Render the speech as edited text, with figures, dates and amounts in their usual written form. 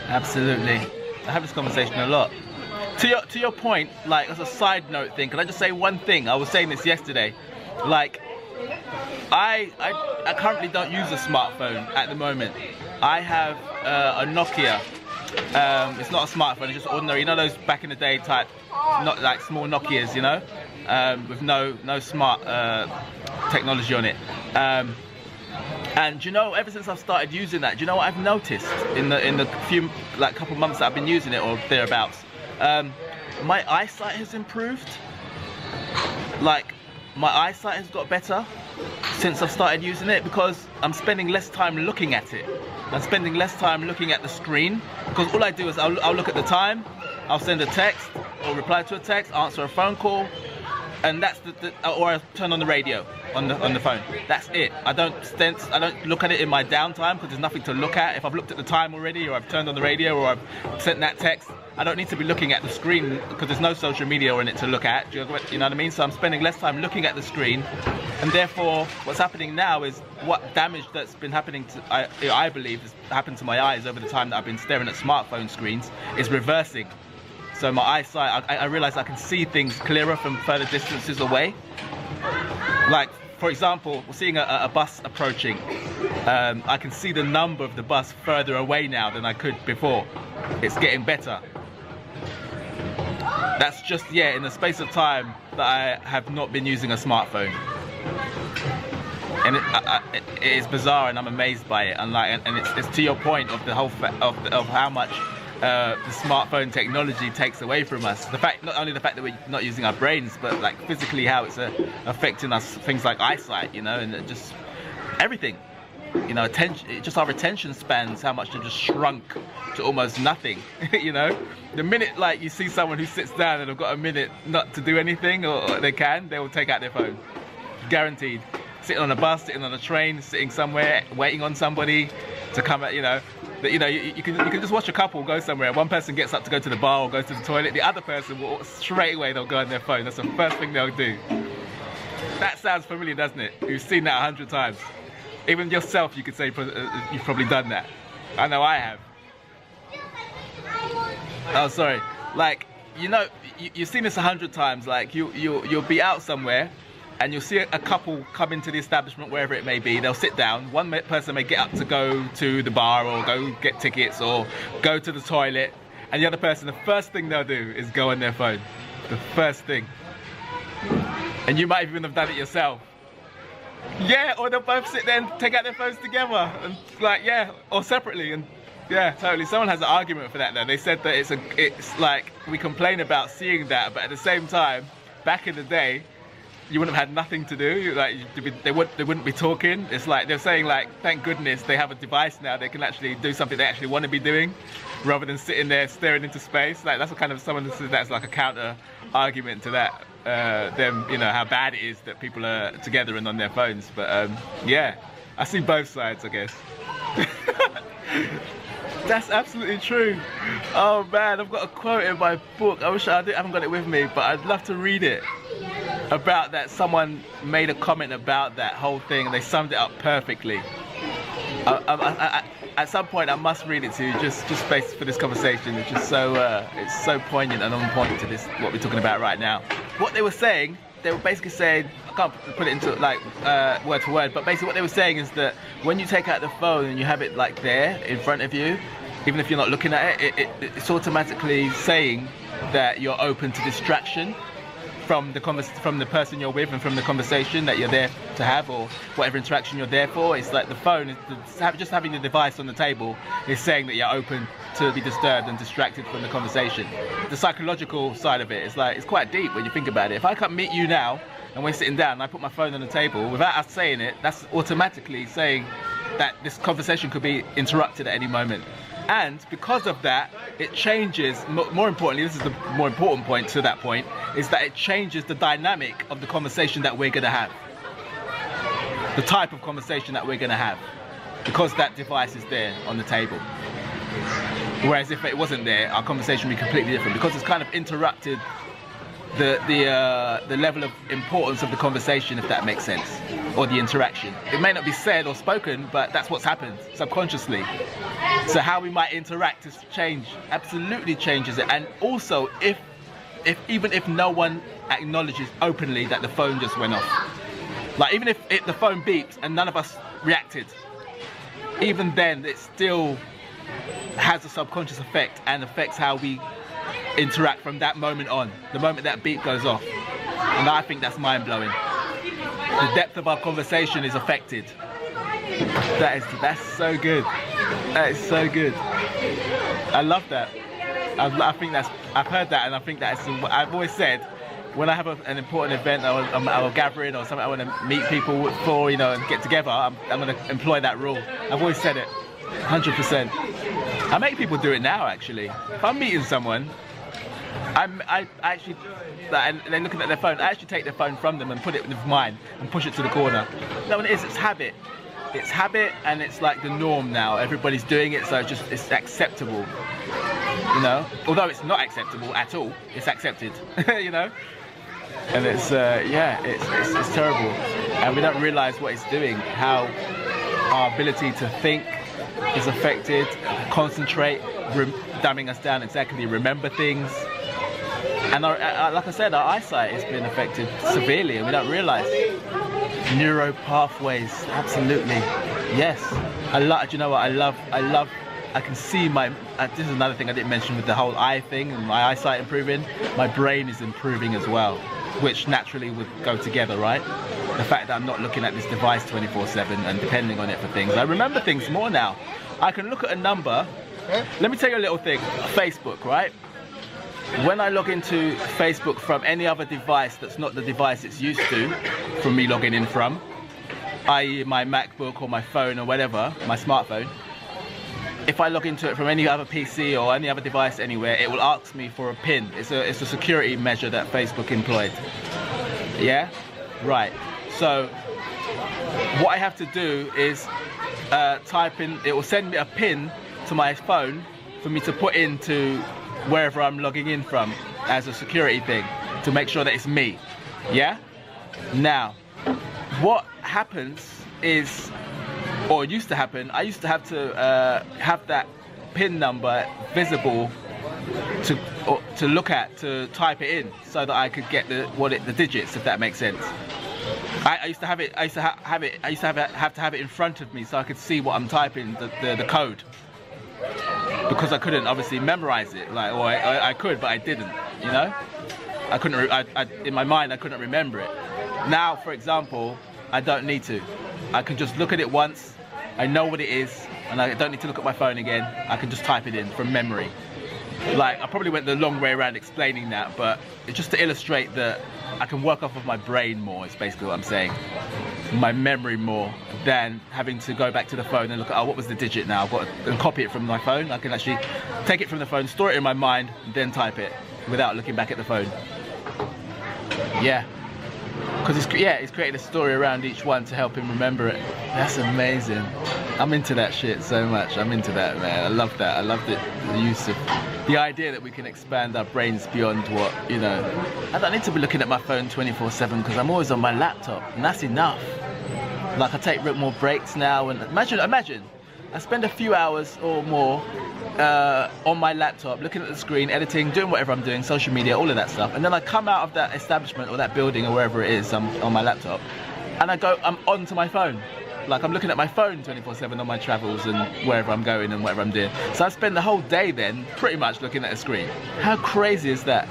Absolutely. I have this conversation a lot. To your point, like as a side note thing, can I just say one thing? I was saying this yesterday. Like, I currently don't use a smartphone at the moment. I have a Nokia. It's not a smartphone, it's just ordinary. You know those back in the day type, not like small Nokias, you know, with no smart technology on it. And you know, ever since I've started using that, do you know what I've noticed in the few couple months that I've been using it or thereabouts? My eyesight has improved. Like, my eyesight has got better since I've started using it, because I'm spending less time looking at it. I'm spending less time looking at the screen, because all I do is I'll look at the time, I'll send a text or reply to a text, answer a phone call, and that's or I turn on the radio on the phone. That's it. I don't look at it in my downtime, because there's nothing to look at. If I've looked at the time already, or I've turned on the radio, or I've sent that text, I don't need to be looking at the screen, because there's no social media in it to look at. Do you know what I mean? So I'm spending less time looking at the screen, and therefore what's happening now is what damage that's been happening to I believe has happened to my eyes over the time that I've been staring at smartphone screens is reversing. So my eyesight, I realize I can see things clearer from further distances away. Like, for example, we're seeing a bus approaching. I can see the number of the bus further away now than I could before. It's getting better. That's just, yeah, in the space of time that I have not been using a smartphone. And it is bizarre, and I'm amazed by it. And it's to your point of the whole of how much the smartphone technology takes away from us. The fact, not only the fact that we're not using our brains, but like physically how it's affecting us, things like eyesight, you know, and just everything. You know, just our attention spans, how much they've just shrunk to almost nothing. You know, the minute like you see someone who sits down and have got a minute not to do anything, or they will take out their phone. Guaranteed. Sitting on a bus, sitting on a train, sitting somewhere, waiting on somebody to come at, you know. That, you know, you can just watch a couple go somewhere. One person gets up to go to the bar or goes to the toilet. The other person will straight away, they'll go on their phone. That's the first thing they'll do. That sounds familiar, doesn't it? You've seen that 100 times. Even yourself, you could say you've probably done that. I know I have. Oh, sorry. Like, you know, you've seen this 100 times. Like, you'll be out somewhere, and you'll see a couple come into the establishment, wherever it may be. They'll sit down. One person may get up to go to the bar, or go get tickets, or go to the toilet. And the other person, the first thing they'll do is go on their phone. The first thing. And you might even have done it yourself. Yeah, or they'll both sit there and take out their phones together, and like, yeah, or separately, and yeah, totally. Someone has an argument for that though. They said that it's like, we complain about seeing that, but at the same time, back in the day, you wouldn't have had nothing to do. Like, they wouldn't be talking. It's like they're saying, like, thank goodness they have a device now. They can actually do something they actually want to be doing, rather than sitting there staring into space. Like, that's what kind of someone says that's like a counter argument to that. Them, you know, how bad it is that people are together and on their phones. But yeah, I see both sides, I guess. That's absolutely true. Oh man, I've got a quote in my book. I wish I haven't got it with me, but I'd love to read it. About that, someone made a comment about that whole thing, and they summed it up perfectly. At some point, I must read it to you, just based for this conversation. It's just it's so poignant and on point to this, what we're talking about right now. What they were saying, they were basically saying, I can't put it into like word for word, but basically what they were saying is that when you take out the phone and you have it like there in front of you, even if you're not looking at it, it's automatically saying that you're open to distraction from the person you're with and from the conversation that you're there to have, or whatever interaction you're there for. It's like the phone, just having the device on the table is saying that you're open to be disturbed and distracted from the conversation. The psychological side of it is like, it's quite deep when you think about it. If I come meet you now and we're sitting down and I put my phone on the table, without us saying it, that's automatically saying that this conversation could be interrupted at any moment. And because of that, it changes, more importantly, this is the more important point to that point, is that it changes the dynamic of the conversation that we're going to have. The type of conversation that we're going to have. Because that device is there on the table. Whereas if it wasn't there, our conversation would be completely different. Because it's kind of interrupted the level of importance of the conversation, if that makes sense. or the interaction. It may not be said or spoken, but that's what's happened subconsciously. So how we might interact has changed, absolutely changes it. And also, even if no one acknowledges openly that the phone just went off, like even if the phone beeps and none of us reacted, even then it still has a subconscious effect and affects how we interact from that moment on, the moment that beep goes off. And I think that's mind-blowing. The depth of our conversation is affected. That's so good. That is so good. I love that. I think that's, I've heard that, and I think that's, I've always said, when I have an important event or a gathering or something I want to meet people for, you know, and get together, I'm going to employ that rule. I've always said it, 100%. I make people do it now, actually. If I'm meeting someone, I actually, and they're looking at their phone, I actually take their phone from them and put it with mine and push it to the corner. You know what it is? It's habit. It's habit, and it's like the norm now. Everybody's doing it, so it's acceptable. You know, although it's not acceptable at all, it's accepted. You know, and it's yeah, it's terrible, and we don't realise what it's doing. How our ability to think is affected, concentrate, dumbing us down, exactly, remember things. And like I said, our eyesight has been affected severely, and we don't realise. Neuro pathways, absolutely, yes. Do you know what? I love. I can see my. This is another thing I didn't mention with the whole eye thing and my eyesight improving. My brain is improving as well, which naturally would go together, right? The fact that I'm not looking at this device 24/7 and depending on it for things. I remember things more now. I can look at a number. Let me tell you a little thing. Facebook, right? When I log into Facebook from any other device that's not the device it's used to, from me logging in from, i.e. my MacBook or my phone or whatever, my smartphone, if I log into it from any other PC or any other device anywhere, it will ask me for a PIN. It's a security measure that Facebook employed. Yeah? Right. So what I have to do is type in, it will send me a PIN to my phone for me to put into wherever I'm logging in from as a security thing to make sure that it's me. Yeah? Now, what happens is, or used to happen, I used to have that PIN number visible to look at, to type it in, so that I could get the digits, if that makes sense. I used to have it in front of me so I could see what I'm typing, the code. Because I couldn't obviously memorize it, like, or I could, but I didn't, you know? I couldn't, in my mind, I couldn't remember it. Now, for example, I don't need to. I can just look at it once, I know what it is, and I don't need to look at my phone again. I can just type it in from memory. Like, I probably went the long way around explaining that, but it's just to illustrate that I can work off of my brain more, is basically what I'm saying. My memory more than having to go back to the phone and look at, oh, what was the digit now? I've got to copy it from my phone. I can actually take it from the phone, store it in my mind, and then type it without looking back at the phone. Yeah. Because it's created a story around each one to help him remember it. That's amazing. I'm into that shit so much. I'm into that, man. I love that. I love the use of the idea that we can expand our brains beyond what, you know. I don't need to be looking at my phone 24/7 because I'm always on my laptop, and that's enough. Like, I take more breaks now, and imagine, I spend a few hours or more on my laptop, looking at the screen, editing, doing whatever I'm doing, social media, all of that stuff, and then I come out of that establishment or that building or wherever it is, I'm on my laptop, and I'm onto my phone. Like, I'm looking at my phone 24/7 on my travels and wherever I'm going and whatever I'm doing. So I spend the whole day then pretty much looking at a screen. How crazy is that?